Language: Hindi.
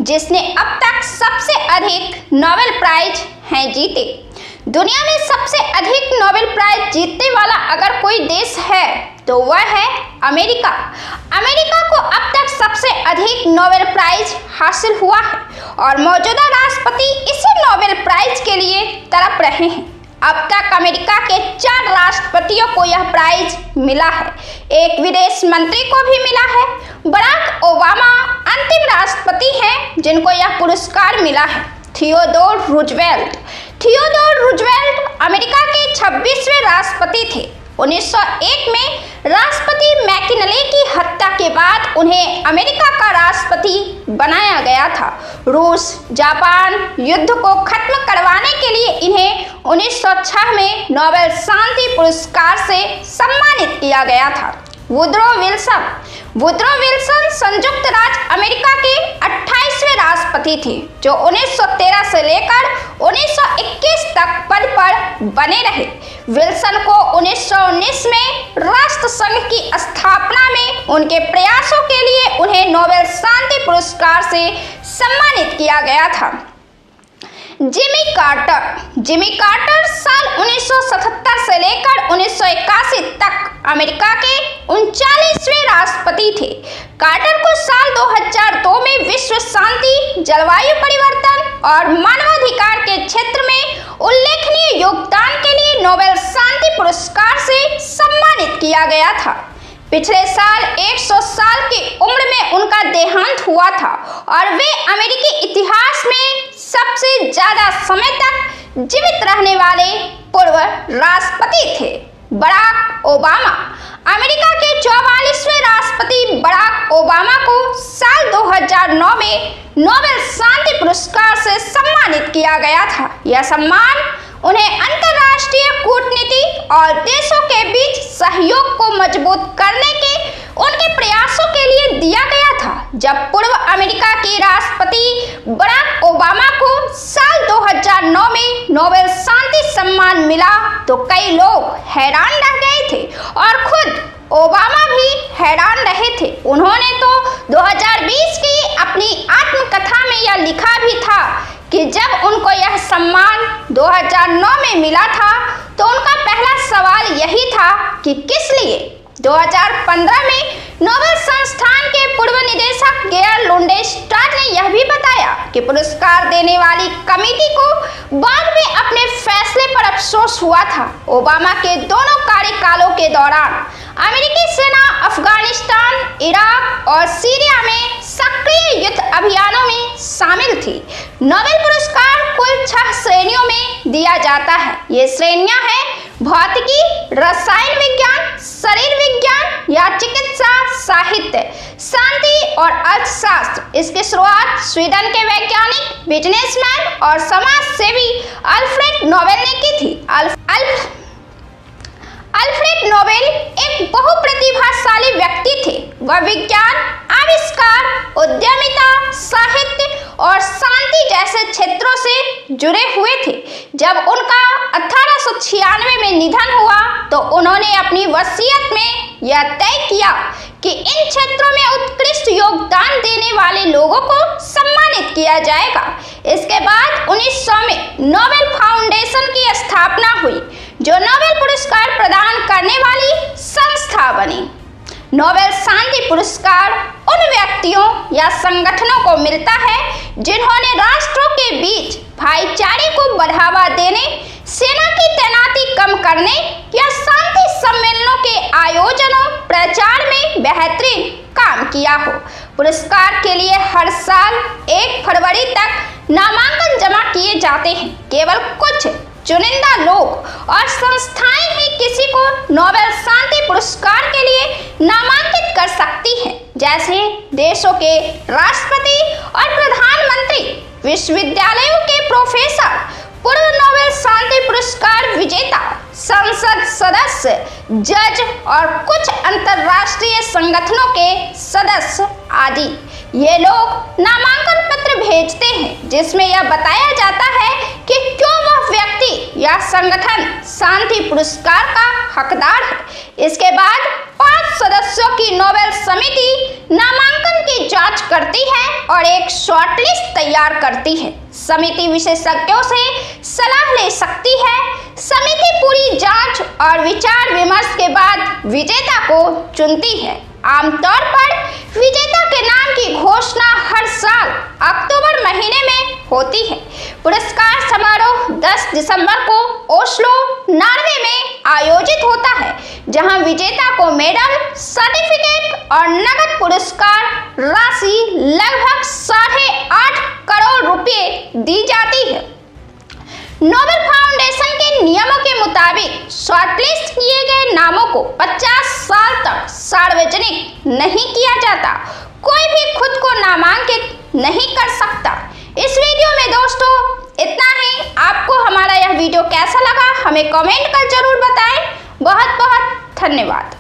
जिसने अब तक सबसे अधिक नोबेल प्राइज हैं जीते। दुनिया में सबसे अधिक नोबेल प्राइज जीतने वाला अगर कोई देश है तो वह है अमेरिका। अमेरिका को अब तक सबसे अधिक नोबेल प्राइज हासिल हुआ है और मौजूदा राष्ट्रपति इसी नोबेल प्राइज के लिए तड़प रहे हैं। अब तक अमेरिका के 4 राष्ट्रपतियों को यह प्राइज मिला है, एक विदेश मंत्री को भी मिला है। बराक ओबामा अंतिम राष्ट्रपति हैं जिनको यह पुरस्कार मिला है। थियोडोर रूजवेल्ट अमेरिका के 26वें राष्ट्रपति थे। 1901 में राष्ट्रपति मैकिनले की हत्या के बाद उन्हें अमेरिका का राष्ट्रपति बनाया गया था। रूस जापान युद्ध को खत्म करवाने के लिए इन्हें 1906 में नोबेल शांति पुरस्कार से सम्मानित किया गया था। वुड्रो विल्सन संयुक्त राज्य अमेरिका के 28वें राष्ट्रपति थे जो 1913 से लेकर 1921 तक पद पर बने रहे। विल्सन को 1919 में राष्ट्रसंघ की स्थापना में उनके प्रयासों के लिए उन्हें नोबेल शांति पुरस्कार से सम्मानित किया गया था। जिमी कार्टर साल 1977 से लेकर 1981 तक अमेरिका के 39वें राष्ट्रपति थे। कार्टर को साल 2002 में विश्व शांति, जलवायु परिवर्तन और मानवाधिकार के क्षेत्र में उल्लेखनीय योगदान के लिए नोबेल शांति पुरस्कार से सम्मानित किया गया था। पिछले साल 100 साल की उम्र में उनका देहांत हुआ था और वे अमेरिकी इतिहास में सबसे ज्यादा समय तक जीवित रहने वाले पूर्व राष्ट्रपति थे। बराक ओबामा अमेरिका के 44वें राष्ट्रपति बराक ओबामा को साल 2009 में नोबेल शांति पुरस्कार से सम्मानित किया गया था। यह सम्मान उन्हें अंतर्राष्ट्रीय कूटनीति और देशों के बीच सहयोग को मजबूत करने के उनके प्रयासों के लिए दिया गया था। जब पूर्व अमेरिका के राष्ट्रपति बराक ओबामा को साल 2009 में नोबेल शांति सम्मान मिला तो कई लोग हैरान रह गए थे और खुद ओबामा भी हैरान रहे थे। उन्होंने तो 2020 की अपनी आत्मकथा में यह लिखा भी था कि जब उनको यह सम्मान 2009 में मिला था तो उनका पहला सवाल यही था कि किस लिए। 2015 में नोबेल संस्थान के पूर्व निदेशक गेयर लुंडेस्टार्ट ने यह भी बताया कि पुरस्कार देने वाली कमेटी को बाद में अपने फैसले पर अफसोस हुआ था। ओबामा के दोनों कार्यकालों के दौरान अमेरिकी सेना अफगानिस्तान, इराक और सीरिया में सक्रिय युद्ध अभियानों में शामिल थी। नोबेल पुरस्कार कुल 6 श्रेणियों में दिया जाता है। ये श्रेणियां हैं भौतिकी, रसायन विज्ञान, शरीर विज्ञान या चिकित्सा, साहित्य, शांति और अर्थशास्त्र। इसकी शुरुआत स्वीडन के वैज्ञानिक, बिजनेसमैन और समाज सेवी अल्फ्रेड नोबेल ने की थी। अल्फ्रेड नोबेल एक बहुप्रतिभाशाली व्यक्ति थे। वह विज्ञान, आविष्कार, उद्यमिता, साहित्य और शांति जैसे क्षेत्रों से जुड़े हुए थे। जब उनका 1896 में निधन हुआ तो उन्होंने अपनी वसीयत में यह तय किया कि इन क्षेत्रों में उत्कृष्ट योगदान देने वाले लोगों को सम्मानित किया जाएगा। इसके बाद 1900 में नोबेल फाउंडेशन की स्थापना हुई जो नोबेल पुरस्कार प्रदान करने वाली संस्था बनी। नोबेल शांति पुरस्कार उन व्यक्तियों या संगठनों को मिलता है जिन्होंने राष्ट्रों के बीच भाईचारे को बढ़ावा देने, सेना की तैनाती कम करने या शांति सम्मेलनों के आयोजनों प्रचार में बेहतरीन काम किया हो। पुरस्कार के लिए हर साल 1 फरवरी तक नामांकन जमा किए जाते हैं। केवल कुछ चुनिंदा लोग और संस्थाएं ही किसी को नोबेल शांति पुरस्कार के लिए नामांकित कर सकती हैं, जैसे देशों के राष्ट्रपति और प्रधानमंत्री, विश्वविद्यालयों के प्रोफेसर, पूर्व नोबेल शांति पुरस्कार विजेता, संसद सदस्य, जज और कुछ अंतर्राष्ट्रीय संगठनों के सदस्य आदि। ये लोग नामांकन पत्र भेजते हैं जिसमें यह बताया जाता है कि क्यों वह व्यक्ति या संगठन शांति पुरस्कार का हकदार है। इसके बाद 5 सदस्यों की नोबेल समिति नामांकन की जांच करती है और एक शॉर्टलिस्ट तैयार करती है। समिति विशेषज्ञों से सलाह ले सकती है। समिति पूरी जांच और विचार विमर्श के बाद विजेता को चुनती है। आमतौर पर विजेता के नाम की घोषणा हर साल अक्टूबर महीने में होती है। पुरस्कार समारोह 10 दिसंबर को ओस्लो, नॉर्वे में आयोजित होता है, जहां विजेता को मेडल, सर्टिफिकेट और नगद पुरस्कार राशि लगभग 8.5 करोड़ रुपए दी जाती है। नोबेल फाउंडेशन के नियमों के मुताबिक शॉर्टलिस्ट किए गए नामों को 50 साल तक सार्वजनिक नहीं किया जाता। कोई भी खुद को नामांकित नहीं कर सकता। इस वीडियो में दोस्तों इतना ही। आपको हमारा यह वीडियो कैसा लगा हमें कमेंट कर जरूर बताएं। बहुत बहुत धन्यवाद।